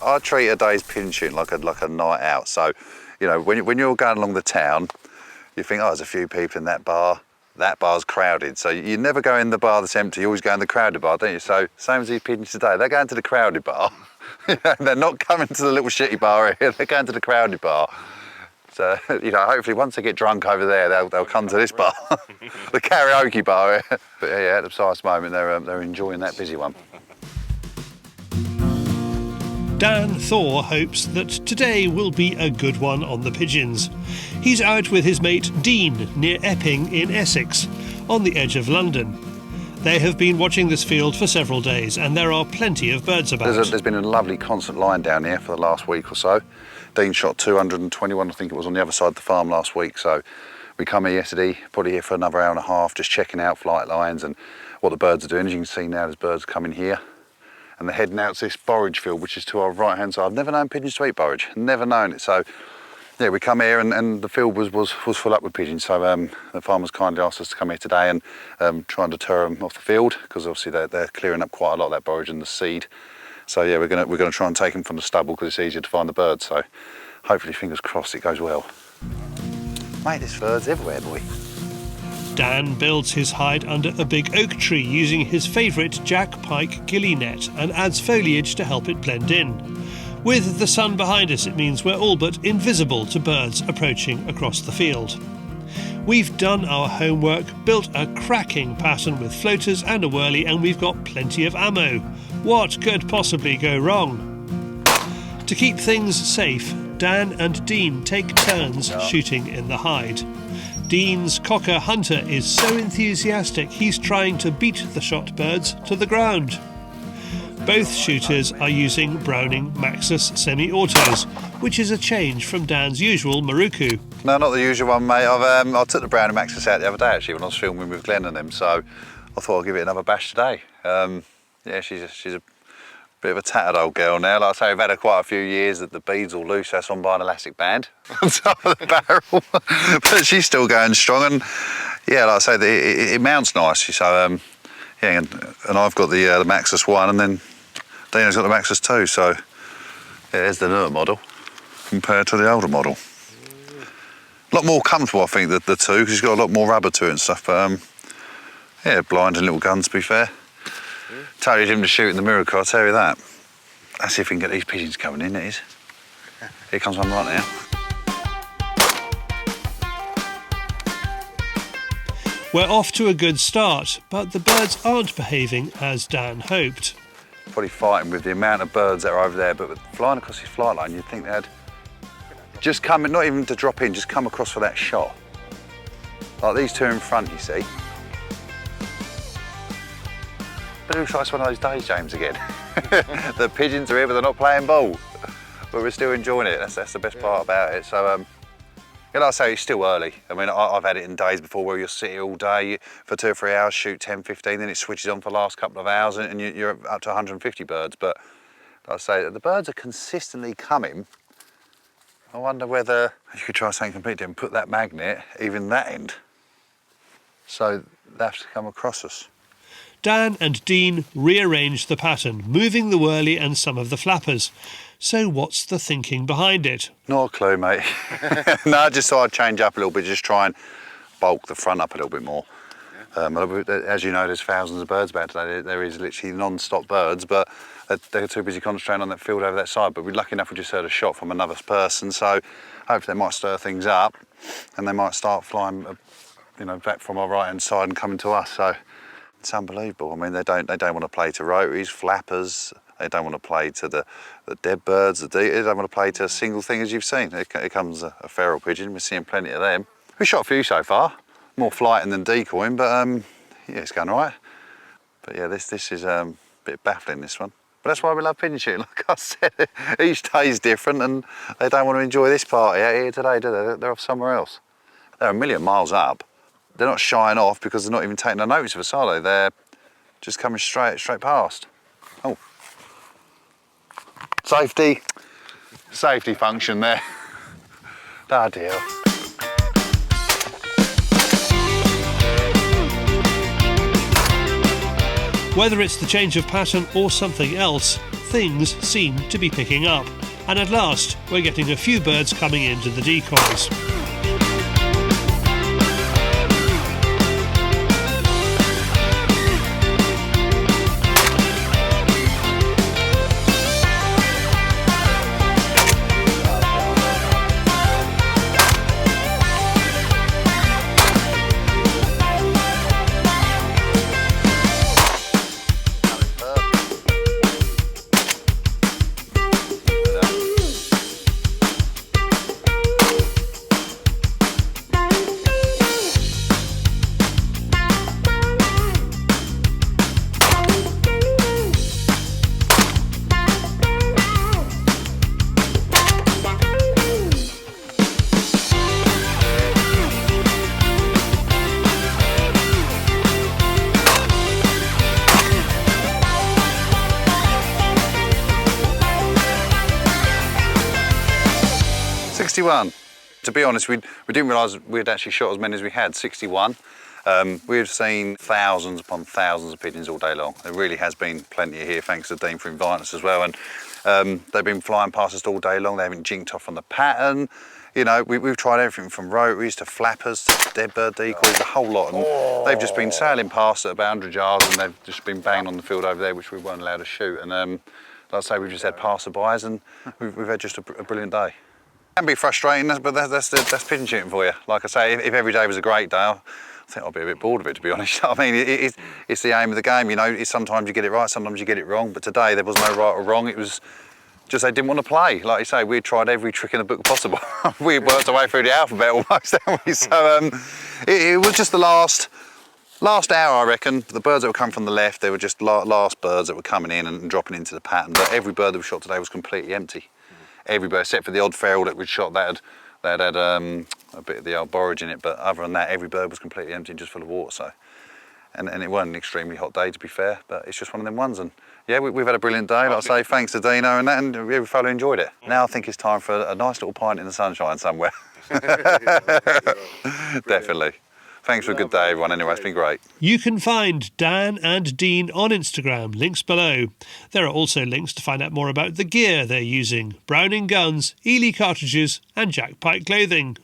I treat a day's pigeon shooting like a night out. So, you know, when you're going along the town, you think, oh, there's a few people in that bar. That bar's crowded. So you never go in the bar that's empty. You always go in the crowded bar, don't you? So same as these pigeons today. They're going to the crowded bar. They're not coming to the little shitty bar here. They're going to the crowded bar. So, you know, hopefully once they get drunk over there, they'll come to this bar, the karaoke bar. But yeah, at the precise moment, they're enjoying that busy one. Dan Thor hopes that today will be a good one on the pigeons. He's out with his mate Dean near Epping in Essex, on the edge of London. They have been watching this field for several days and there are plenty of birds about. There's been a lovely constant line down here for the last week or so. Dean shot 221, I think it was, on the other side of the farm last week. So we come here yesterday, probably here for another hour and a half, just checking out flight lines and what the birds are doing. As you can see now, there's birds coming here. And they're heading out to this borage field, which is to our right-hand side. I've never known pigeons to eat borage, never known it. So, yeah, we come here and the field was full up with pigeons. So the farmers kindly asked us to come here today and try and deter them off the field, because obviously they're clearing up quite a lot of that borage and the seed. So yeah, we're gonna try and take them from the stubble because it's easier to find the birds. So hopefully, fingers crossed, it goes well. Mate, there's birds everywhere, boy. Dan builds his hide under a big oak tree using his favourite Jack Pike ghillie net and adds foliage to help it blend in. With the sun behind us, it means we're all but invisible to birds approaching across the field. We've done our homework, built a cracking pattern with floaters and a whirly, and we've got plenty of ammo. What could possibly go wrong? To keep things safe, Dan and Dean take turns shooting in the hide. Dean's cocker hunter is so enthusiastic he's trying to beat the shot birds to the ground. Both shooters are using Browning Maxus semi-autos, which is a change from Dan's usual Maruku. No, not the usual one, mate. I took the Browning Maxus out the other day actually when I was filming with Glenn and them, so I thought I'd give it another bash today. Yeah, she's a bit of a tattered old girl now. Like I say, we've had her quite a few years that the bead's all loose, that's on by an elastic band on top of the barrel. But she's still going strong, and yeah, like I say, it mounts nicely. So yeah, and I've got the Maxus 1, and then Dino's got the Maxus 2. So yeah, there's the newer model compared to the older model. A lot more comfortable, I think, the 2, because she's got a lot more rubber to it and stuff. But yeah, blind and little guns, to be fair. Totally different to shooting the Miracle, I'll tell you that. Let's see if we can get these pigeons coming in, it is. Here comes one right now. We're off to a good start, but the birds aren't behaving as Dan hoped. Probably fighting with the amount of birds that are over there, but with flying across this flight line, you'd think they'd just come, not even to drop in, just come across for that shot. Like these two in front, you see. But it looks like it's one of those days, James, again. The pigeons are here, but they're not playing ball. But we're still enjoying it. That's the best part about it. So, yeah, like I say, it's still early. I mean, I've had it in days before where you'll sit here all day for 2 or 3 hours, shoot 10, 15, then it switches on for the last couple of hours and you're up to 150 birds. But like I say, the birds are consistently coming. I wonder whether you could try something completely different, put that magnet even that end. So they have to come across us. Dan and Dean rearrange the pattern, moving the whirly and some of the flappers. So what's the thinking behind it? Not a clue, mate. No, I just thought I'd change up a little bit, just try and bulk the front up a little bit more. As you know, there's thousands of birds about today. There is literally non-stop birds, but they're too busy concentrating on that field over that side. But we're lucky enough we just heard a shot from another person, so hopefully they might stir things up and they might start flying, you know, back from our right-hand side and coming to us. So it's unbelievable. I mean, they don't want to play to rotaries, flappers. They don't want to play to the dead birds. They don't want to play to a single thing, as you've seen. Here comes a feral pigeon. We're seeing plenty of them. We shot a few so far, more flighting than decoying, but yeah, it's going all right. But yeah, this is a bit baffling, this one. But that's why we love pigeon shooting. Like I said, each day's different, and they don't want to enjoy this party out here today, do they? They're off somewhere else. They're a million miles up. They're not shying off because they're not even taking no notice of us, are they? They're just coming straight past. Oh. Safety function there. Ah, dear. Whether it's the change of pattern or something else, things seem to be picking up. And at last, we're getting a few birds coming into the decoys. To be honest, we didn't realise we'd actually shot as many as we had, 61. We've seen thousands upon thousands of pigeons all day long. There really has been plenty here, thanks to Dean for inviting us as well. And they've been flying past us all day long. They haven't jinked off on the pattern. You know, we've tried everything from rotaries to flappers to dead bird decoys, the whole lot. And they've just been sailing past at about 100 yards and they've just been banging on the field over there, which we weren't allowed to shoot. And like I say, we've just had passerbys and we've had just a brilliant day. It can be frustrating, but that's pigeon shooting for you. Like I say, if every day was a great day, I think I'd be a bit bored of it, to be honest. I mean, it's the aim of the game, you know. Sometimes you get it right, sometimes you get it wrong, but today there was no right or wrong. It was just they didn't want to play. Like you say, we tried every trick in the book possible. We worked our way through the alphabet almost, haven't we? So it was just the last hour, I reckon. The birds that were coming from the left, they were just last birds that were coming in and dropping into the pattern. But every bird that we shot today was completely empty. Every bird, except for the odd feral that we'd shot, that had a bit of the old borage in it, but other than that, every bird was completely empty and just full of water. So, and it wasn't an extremely hot day, to be fair, but it's just one of them ones. And yeah, we've had a brilliant day, like I say, thanks to Dino and that, and we thoroughly enjoyed it. Now I think it's time for a nice little pint in the sunshine somewhere. Definitely. Thanks for a good day, everyone. Anyway, it's been great. You can find Dan and Dean on Instagram, links below. There are also links to find out more about the gear they're using: Browning guns, Ely cartridges and Jack Pike clothing.